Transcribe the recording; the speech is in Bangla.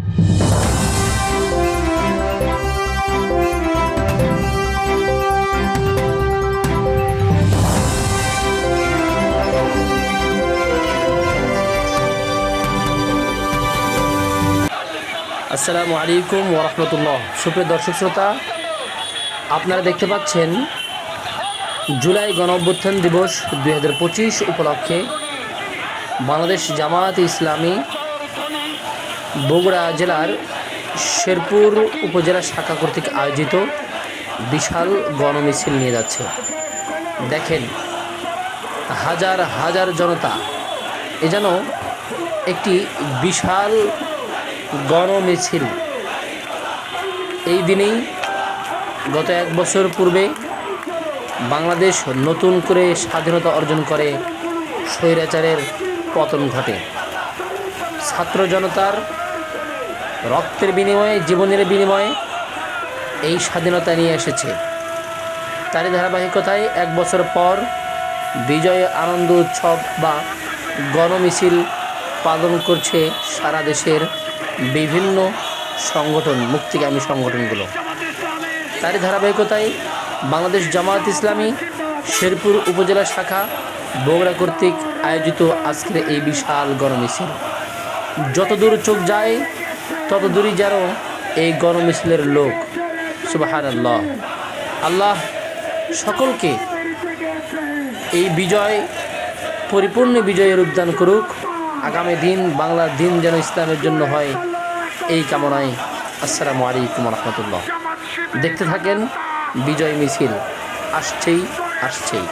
আসসালামু আলাইকুম ওয়া রাহমাতুল্লাহ। সুপ্রিয় দর্শক শ্রোতা, আপনারা দেখতে পাচ্ছেন জুলাই গণঅভ্যুত্থান দিবস 2025 উপলক্ষে বাংলাদেশ জামায়াত ইসলামী বগুড়া জেলার শেরপুর উপজেলা শাখা কর্তৃক আয়োজিত বিশাল গণমিছিল নিয়ে যাচ্ছে। দেখেন, হাজার হাজার জনতা, এ যেন একটি বিশাল গণমিছিল। এই দিনেই গত 1 বছর পূর্বে বাংলাদেশ নতুন করে স্বাধীনতা অর্জন করে স্বৈরাচারের পতন ঘটে। ছাত্র জনতার রক্তের বিনিময়ে, জীবনের বিনিময়ে এই স্বাধীনতা নিয়ে এসেছে। তারই ধারাবাহিকতায় 1 বছর পর বিজয় আনন্দ উৎসব বা গণমিছিল পালন করছে সারা দেশের বিভিন্ন সংগঠন, মুক্তিকামী সংগঠনগুলো। তারই ধারাবাহিকতায় বাংলাদেশ জামায়াত ইসলামী শেরপুর উপজেলা শাখা বগুড়া কর্তৃক আয়োজিত আজকের এই বিশাল গণমিছিল। যতদূর চোখ যায় ততদূরই যেন এই গণমিছিলের লোক। সুবহানাল্লাহ। আল্লাহ সকলকে এই বিজয়, পরিপূর্ণ বিজয়ের উদ্যান করুক। আগামী দিন বাংলার দিন যেন ইসলামের জন্য হয়, এই কামনায়। আসসালামু আলাইকুম রহমতুল্লাহ। দেখতে থাকেন, বিজয় মিছিল আসছেই আসছেই।